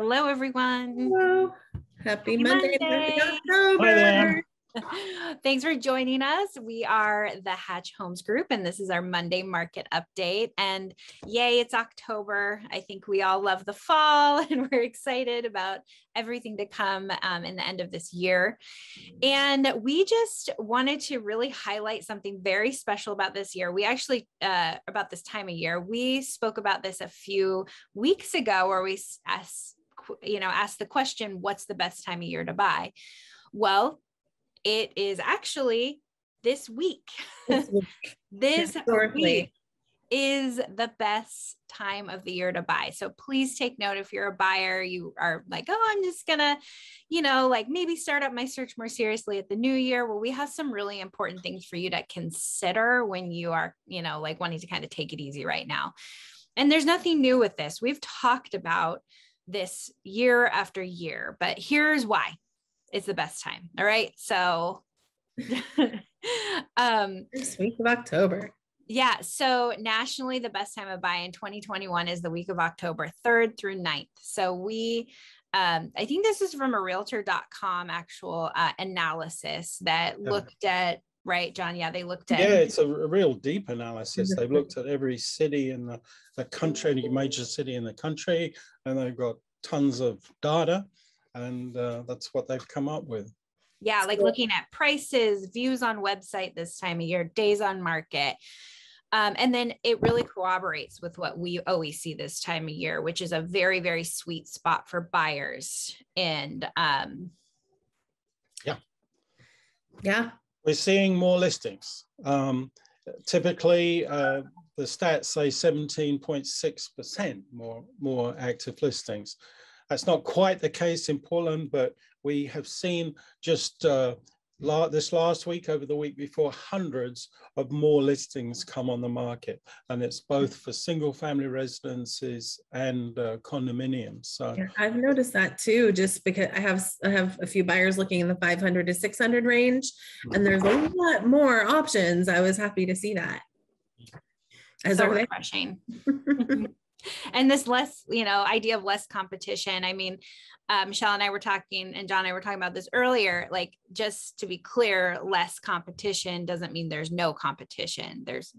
Hello, everyone. Hello. Happy Monday. Happy October. Hi there. Thanks for joining us. We are the Hatch Homes Group, and this is our Monday market update. And yay, it's October. I think we all love the fall, and we're excited about everything to come in the end of this year. And we just wanted to really highlight something very special about this year. We actually, about this time of year, we spoke about this a few weeks ago, where we asked the question, what's the best time of year to buy? Well, it is actually this week. This week is the best time of the year to buy. So please take note. If you're a buyer, you are like, oh, I'm just gonna, maybe start up my search more seriously at the new year. Well, we have some really important things for you to consider when you are, wanting to kind of take it easy right now. And there's nothing new with this. We've talked about this year after year, but here's why it's the best time. All right. So this week of October. Yeah. So nationally, the best time to buy in 2021 is the week of October 3rd through 9th. So we, I think this is from a realtor.com actual analysis that looked at, right, John? Yeah, they looked at. Yeah, it's a real deep analysis. They've looked at every city in the country, any major city in the country, and they've got tons of data, and that's what they've come up with. Yeah, like looking at prices, views on website this time of year, days on market. And then it really corroborates with what we always see this time of year, which is a very, very sweet spot for buyers. And yeah. We're seeing more listings. Typically, the stats say 17.6% more active listings. That's not quite the case in Portland, but we have seen just this last week, over the week before, hundreds of more listings come on the market. And it's both for single family residences and condominiums. So yeah, I've noticed that too, just because I have a few buyers looking in the 500 to 600 range, and there's a lot more options. I was happy to see that. So refreshing. And this less, idea of less competition. I mean, Michelle and I were talking, and John and I were talking about this earlier, like, just to be clear, less competition doesn't mean there's no competition. There's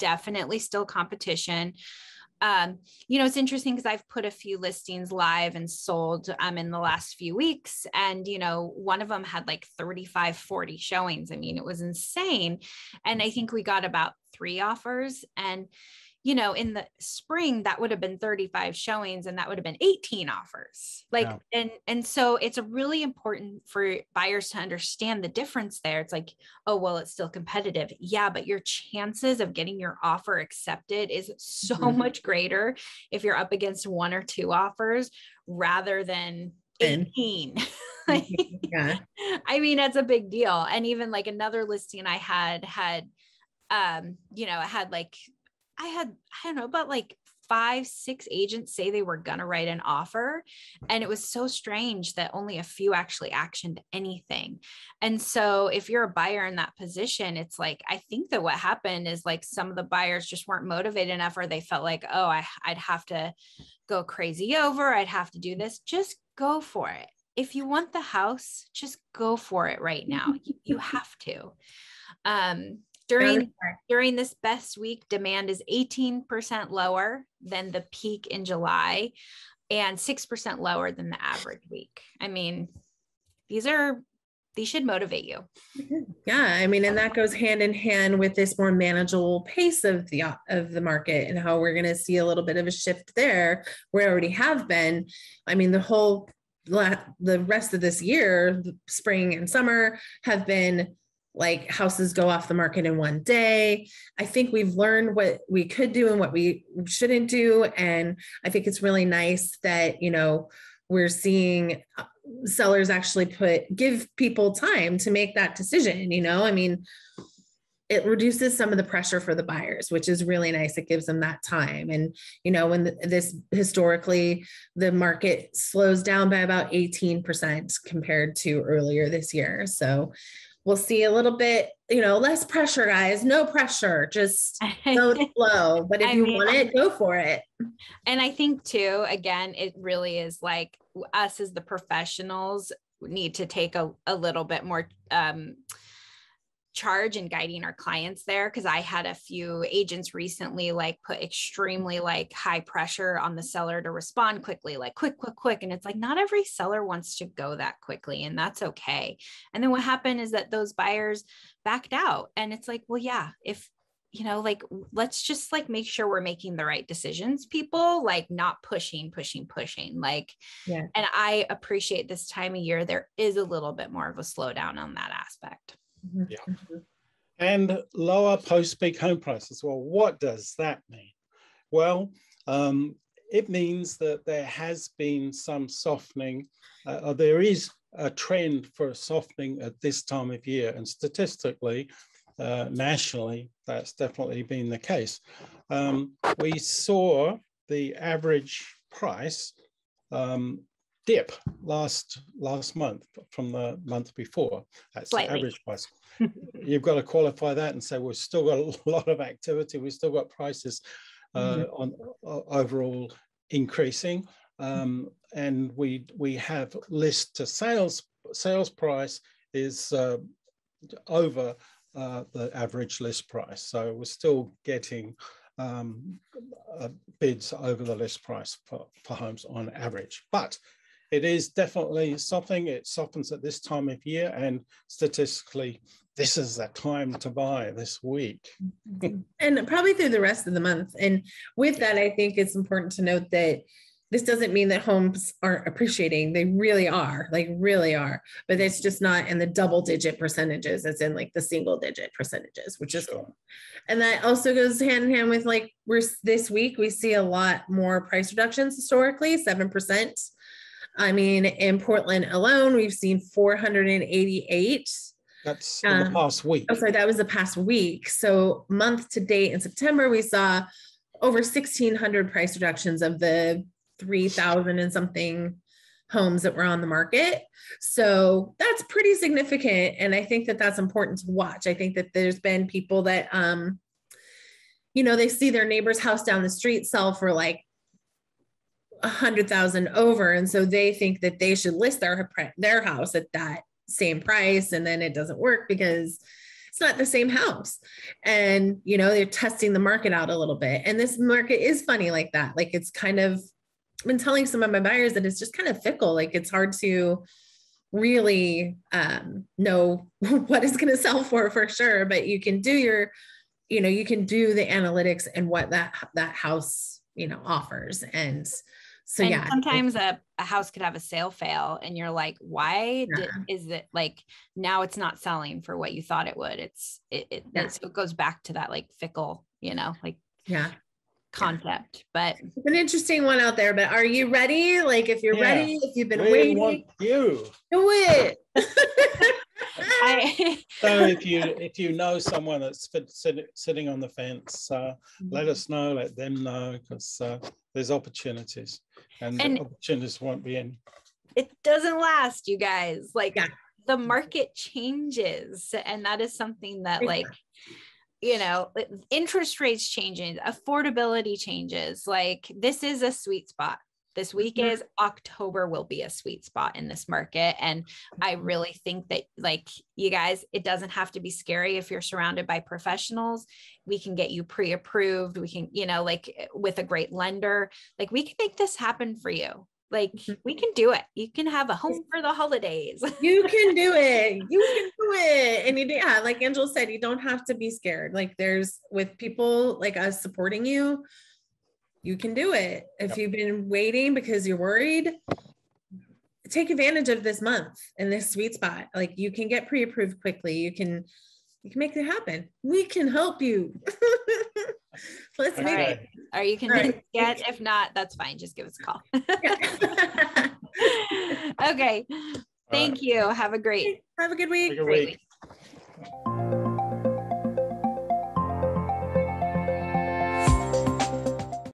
definitely still competition. It's interesting because I've put a few listings live and sold in the last few weeks. And, one of them had like 35, 40 showings. I mean, it was insane. And I think we got about 3 offers. And in the spring, that would have been 35 showings, and that would have been 18 offers. And so it's really important for buyers to understand the difference there. It's like, oh, well, it's still competitive. Yeah, but your chances of getting your offer accepted is so much greater if you're up against 1 or 2 offers rather than 18. Yeah. I mean, that's a big deal. And even like another listing I had, I don't know, about like 5, 6 agents say they were going to write an offer. And it was so strange that only a few actually actioned anything. And so if you're a buyer in that position, it's like, I think that what happened is like some of the buyers just weren't motivated enough, or they felt like, oh, I'd have to go crazy over, I'd have to do this. Just go for it. If you want the house, just go for it right now. You have to. During this best week, demand is 18% lower than the peak in July and 6% lower than the average week. I mean, these should motivate you. Yeah. I mean, and that goes hand in hand with this more manageable pace of the market, and how we're going to see a little bit of a shift there. We already have been. I mean, the rest of this year, spring and summer, have been like houses go off the market in one day. I think we've learned what we could do and what we shouldn't do. And I think it's really nice that, we're seeing sellers actually give people time to make that decision. I mean, it reduces some of the pressure for the buyers, which is really nice. It gives them that time. And, when historically, the market slows down by about 18% compared to earlier this year. So we'll see a little bit, less pressure, guys, no pressure, just go with the flow. But if you want it, go for it. And I think too, again, it really is like us as the professionals need to take a little bit more charge in guiding our clients there. Cause I had a few agents recently like put extremely like high pressure on the seller to respond quickly, like quick. And it's like, not every seller wants to go that quickly, and that's okay. And then what happened is that those buyers backed out, and it's like, well, yeah, if, like, let's just like make sure we're making the right decisions, people, like not pushing, like, yeah. And I appreciate this time of year, there is a little bit more of a slowdown on that aspect. Yeah. And lower post-peak home prices. Well, what does that mean? Well, it means that there has been some softening. There is a trend for a softening at this time of year, and statistically, nationally, that's definitely been the case. We saw the average price dip last month from the month before. That's the average price. You've got to qualify that and say we've still got a lot of activity. We've still got prices on overall increasing, and we have list to sales price is over the average list price. So we're still getting bids over the list price for homes on average, but it is definitely something. It softens at this time of year, and statistically, this is the time to buy this week. And probably through the rest of the month. And with that, I think it's important to note that this doesn't mean that homes aren't appreciating. They really are, but it's just not in the double-digit percentages. It's in like the single-digit percentages, which is cool. And that also goes hand in hand with like this week, we see a lot more price reductions historically, 7%. I mean, in Portland alone, we've seen 488. That's in the past week. Oh, sorry, that was the past week. So month to date in September, we saw over 1,600 price reductions of the 3,000 and something homes that were on the market. So that's pretty significant. And I think that that's important to watch. I think that there's been people that, they see their neighbor's house down the street sell for like 100,000 over. And so they think that they should list their house at that same price. And then it doesn't work because it's not the same house. And, they're testing the market out a little bit. And this market is funny like that. Like it's kind of, I've been telling some of my buyers that it's just kind of fickle. Like it's hard to really know what it's going to sell for sure. But you can do you can do the analytics and what that house, offers. And so, yeah, sometimes a house could have a sale fail and you're like, why is it like, now it's not selling for what you thought it would. So it goes back to that like fickle, concept, but it's an interesting one out there. But are you ready? Like, if you're ready, if you've been waiting, want you do it. So if you know someone that's sitting on the fence, let us know, let them know, because there's opportunities, and the opportunities won't be in. It doesn't last, you guys. Like the market changes, and that is something that like, interest rates changes, affordability changes. Like this is a sweet spot. This week is October will be a sweet spot in this market. And I really think that like you guys, it doesn't have to be scary if you're surrounded by professionals. We can get you pre-approved. We can, like with a great lender, like we can make this happen for you. Like we can do it. You can have a home for the holidays. You can do it. You can do it. And like Angela said, you don't have to be scared. Like there's with people like us supporting you, you can do it. If you've been waiting because you're worried, take advantage of this month and this sweet spot. Like you can get pre-approved quickly. You can make it happen. We can help you. Let's make it. Or you can get, if not, that's fine. Just give us a call. Okay. Thank you. Have a good week. Week.